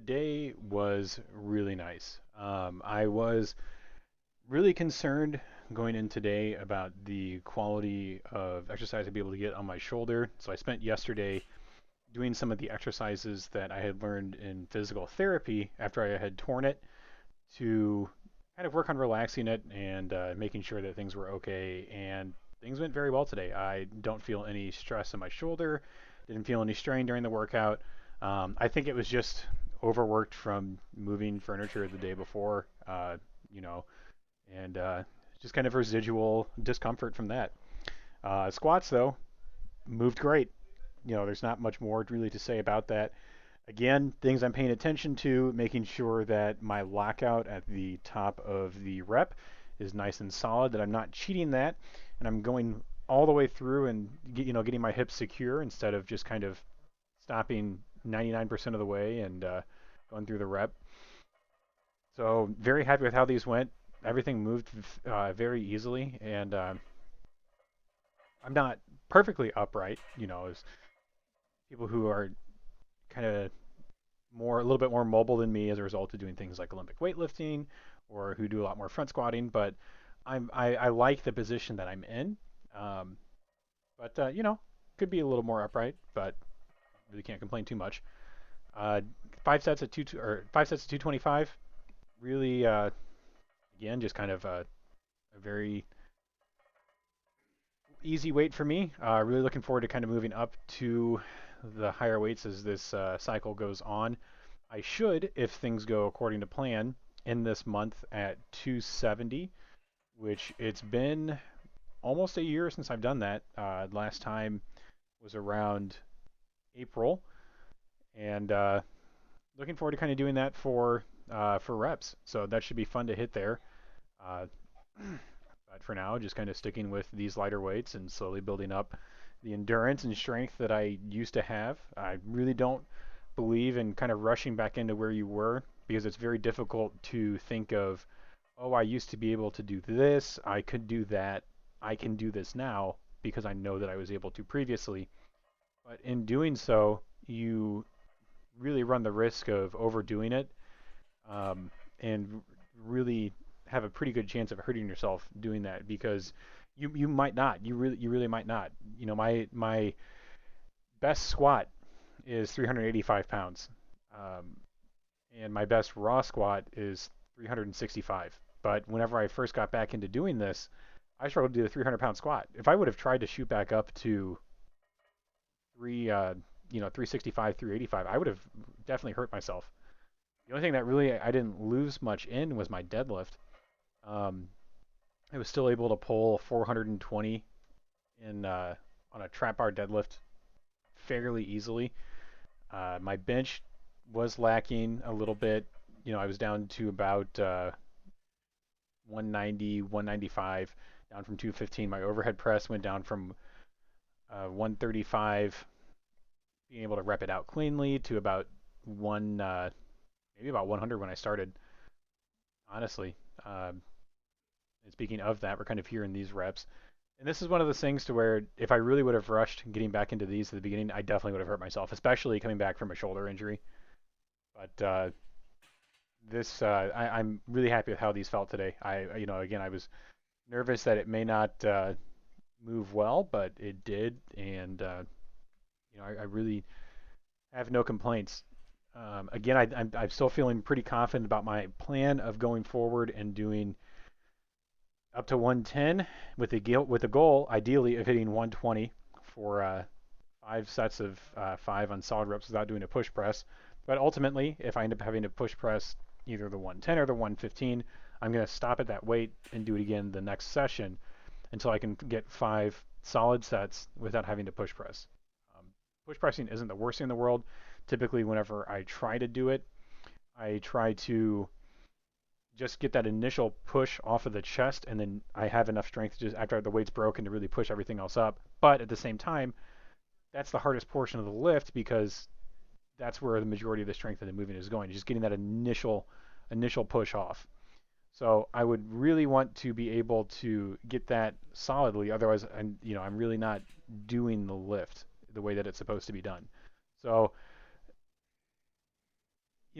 today was really nice. I was really concerned going in today about the quality of exercise I'd be able to get on my shoulder. So I spent yesterday doing some of the exercises that I had learned in physical therapy after I had torn it to kind of work on relaxing it and making sure that things were okay. And things went very well today. I don't feel any stress in my shoulder, didn't feel any strain during the workout. I think it was just overworked from moving furniture the day before, you know, and just kind of residual discomfort from that. Squats, though, moved great. There's not much more really to say about that. Again, things I'm paying attention to, making sure that my lockout at the top of the rep is nice and solid, that I'm not cheating that, and I'm going all the way through and getting my hips secure instead of just kind of stopping 99% of the way and going through the rep. So very happy with how these went. Everything moved very easily, and I'm not perfectly upright. As people who are kind of a little bit more mobile than me as a result of doing things like Olympic weightlifting or who do a lot more front squatting. But I like the position that I'm in. Um, but could be a little more upright, but really can't complain too much. Uh, 5 sets at 225. Really, again, just kind of a very easy weight for me. Really looking forward to kind of moving up to the higher weights as this cycle goes on. I should, if things go according to plan, end this month at 270, which it's been almost a year since I've done that. Last time was around April, and looking forward to kind of doing that for reps. So that should be fun to hit there. Uh, but for now, just kind of sticking with these lighter weights and slowly building up the endurance and strength that I used to have. I really don't believe in kind of rushing back into where you were because it's very difficult to think of, oh, I used to be able to do this, I could do that, I can do this now because I know that I was able to previously. But in doing so, you really run the risk of overdoing it and really have a pretty good chance of hurting yourself doing that because you might not. You really might not. My best squat is 385 pounds, um, and my best raw squat is 365. But whenever I first got back into doing this, I struggled to do a 300-pound squat. If I would have tried to shoot back up to 365, 385, I would have definitely hurt myself. The only thing that really I didn't lose much in was my deadlift. Um, I was still able to pull 420 in on a trap bar deadlift fairly easily. My bench was lacking a little bit. I was down to about 190, 195, down from 215. My overhead press went down from 135, being able to rep it out cleanly, to about maybe about 100 when I started. Honestly, and speaking of that, we're kind of here in these reps. And this is one of those things to where if I really would have rushed getting back into these at the beginning, I definitely would have hurt myself, especially coming back from a shoulder injury. But I'm really happy with how these felt today. Again, I was nervous that it may not move well, but it did, and I really have no complaints. Again, I'm still feeling pretty confident about my plan of going forward and doing up to 110 with the goal, ideally, of hitting 120 for 5 sets of 5 on solid reps without doing a push press. But ultimately, if I end up having to push press either the 110 or the 115, I'm going to stop at that weight and do it again the next session until I can get 5 solid sets without having to push press. Um, Push pressing isn't the worst thing in the world. Typically, whenever I try to do it, I try to just get that initial push off of the chest, and then I have enough strength just after the weight's broken to really push everything else up. But at the same time, that's the hardest portion of the lift because that's where the majority of the strength of the movement is going, just getting that initial push off. So I would really want to be able to get that solidly. Otherwise, I'm really not doing the lift the way that it's supposed to be done. So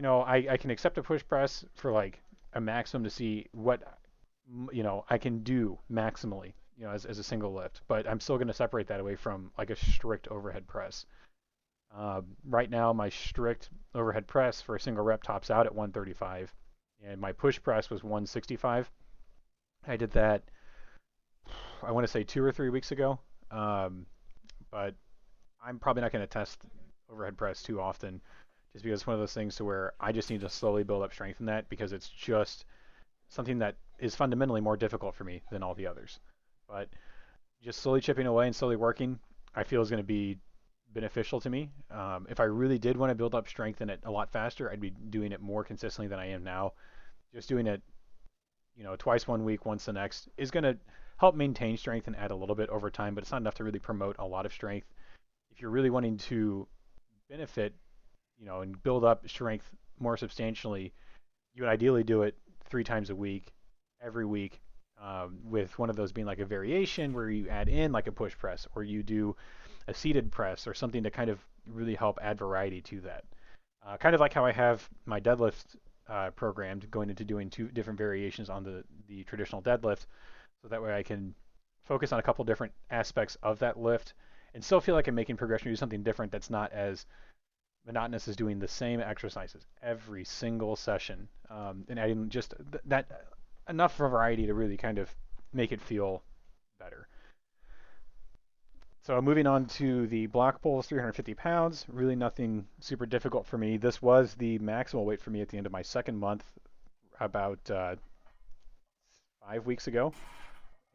I can accept a push press for like a maximum to see what I can do maximally, as a single lift, but I'm still going to separate that away from like a strict overhead press. Right now, my strict overhead press for a single rep tops out at 135, and my push press was 165. I did that, I want to say 2 or 3 weeks ago, um, but I'm probably not going to test overhead press too often, just because it's one of those things to where I just need to slowly build up strength in that because it's just something that is fundamentally more difficult for me than all the others. But just slowly chipping away and slowly working, I feel is going to be beneficial to me. If I really did want to build up strength in it a lot faster, I'd be doing it more consistently than I am now. Just doing it, twice one week, once the next, is going to help maintain strength and add a little bit over time, but it's not enough to really promote a lot of strength. If you're really wanting to benefit, and build up strength more substantially, you would ideally do it 3 times a week, every week, with one of those being like a variation where you add in like a push press or you do a seated press or something to kind of really help add variety to that. Kind of like how I have my deadlift programmed, going into doing 2 different variations on the traditional deadlift, so that way I can focus on a couple different aspects of that lift and still feel like I'm making progression, do something different that's not as monotonous as doing the same exercises every single session, and adding just that enough variety to really kind of make it feel better. So moving on to the block pulls, 350 pounds, really nothing super difficult for me. This was the maximal weight for me at the end of my second month, about 5 weeks ago,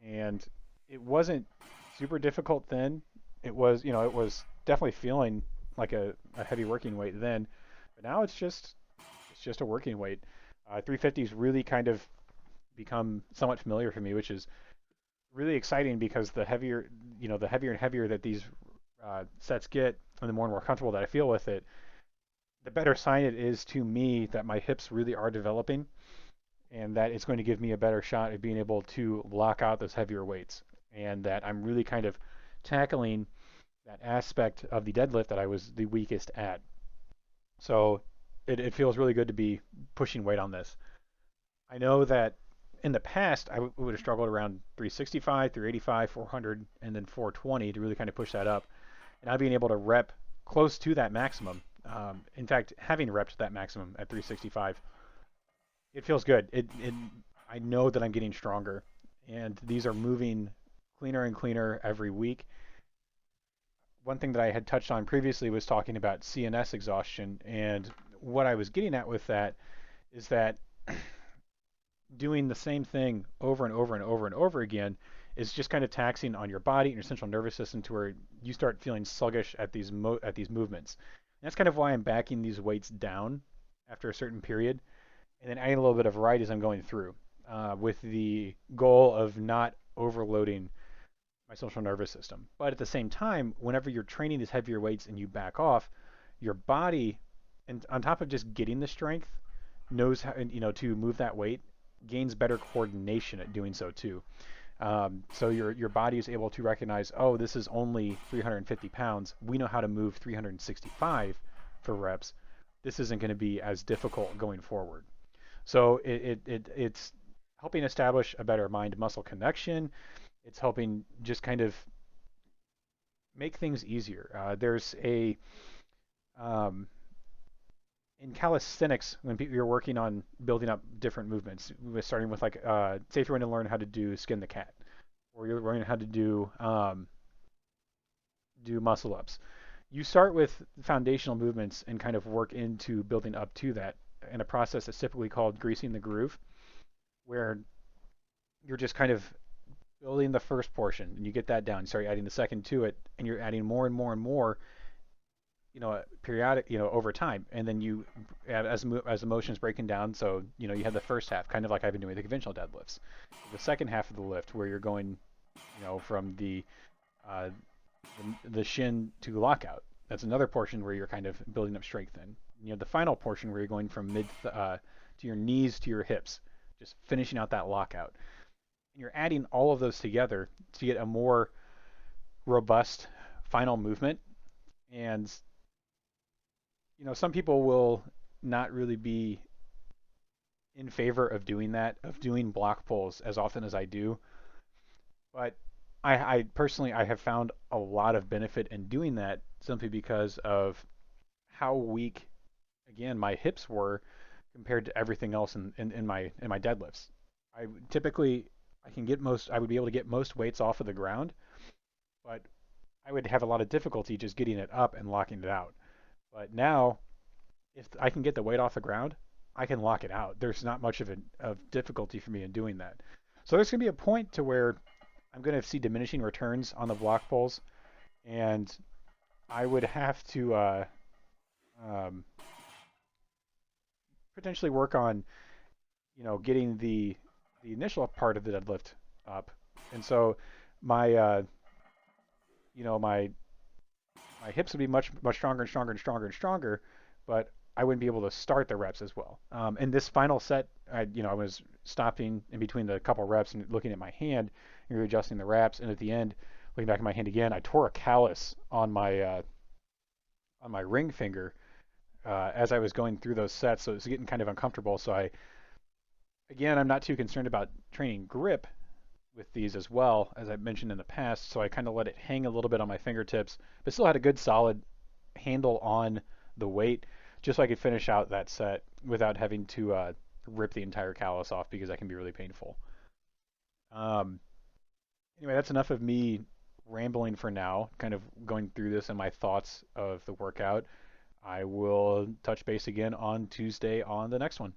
and it wasn't super difficult then. It was definitely feeling like a heavy working weight then, but now it's just a working weight. 350's really kind of become somewhat familiar for me, which is really exciting because the heavier and heavier that these sets get, and more comfortable that I feel with it, the better sign it is to me that my hips really are developing, and that it's going to give me a better shot at being able to lock out those heavier weights, and that I'm really kind of tackling that aspect of the deadlift that I was the weakest at. So it feels really good to be pushing weight on this. I know that in the past I would have struggled around 365, 385, 400, and then 420 to really kind of push that up. And now being able to rep close to that maximum, in fact, having repped that maximum at 365, it feels good. I know that I'm getting stronger, and these are moving cleaner and cleaner every week. One thing that I had touched on previously was talking about CNS exhaustion, and what I was getting at with that is that doing the same thing over and over and over and over again is just kind of taxing on your body and your central nervous system to where you start feeling sluggish at these movements. And that's kind of why I'm backing these weights down after a certain period, and then adding a little bit of variety as I'm going through, with the goal of not overloading my central nervous system. But at the same time, whenever you're training these heavier weights and you back off, your body, and on top of just getting the strength, knows how, to move that weight, gains better coordination at doing so too. So your body is able to recognize, oh, this is only 350 pounds. We know how to move 365 for reps. This isn't going to be as difficult going forward. So it's helping establish a better mind muscle connection. It's helping just kind of make things easier. There's a um, in calisthenics, when you're working on building up different movements, starting with like, say if you're going to learn how to do skin the cat, or you're learning how to do muscle ups, you start with foundational movements and kind of work into building up to that in a process that's typically called greasing the groove, where you're just kind of building the first portion and you get that down. You start adding the second to it, and you're adding more and more and more, periodic, over time, and then you, as the motion is breaking down. So you have the first half, kind of like I've been doing the conventional deadlifts. The second half of the lift, where you're going, from uh, the shin to lockout. That's another portion where you're kind of building up strength in. You have the final portion where you're going from to your knees to your hips, just finishing out that lockout. And you're adding all of those together to get a more robust final movement. And some people will not really be in favor of doing that, of doing block pulls as often as I do. But I personally I have found a lot of benefit in doing that simply because of how weak again my hips were compared to everything else in my deadlifts. I typically I can get most I would be able to get most weights off of the ground, but I would have a lot of difficulty just getting it up and locking it out. But now if I can get the weight off the ground, I can lock it out. There's not much of difficulty for me in doing that. So there's going to be a point to where I'm going to see diminishing returns on the block pulls, and I would have to um, potentially work on, getting the initial part of the deadlift up. And so my my hips would be much stronger and stronger and stronger and stronger, but I wouldn't be able to start the reps as well. And this final set, I was stopping in between the couple reps and looking at my hand and readjusting the reps. And at the end, looking back at my hand again, I tore a callus on my ring finger as I was going through those sets. So it was getting kind of uncomfortable. So again, I'm not too concerned about training grip with these as well, as I mentioned in the past. So I kind of let it hang a little bit on my fingertips, but still had a good solid handle on the weight, just so I could finish out that set without having to rip the entire callus off because that can be really painful. Um, anyway, that's enough of me rambling for now, kind of going through this and my thoughts of the workout. I will touch base again on Tuesday on the next one.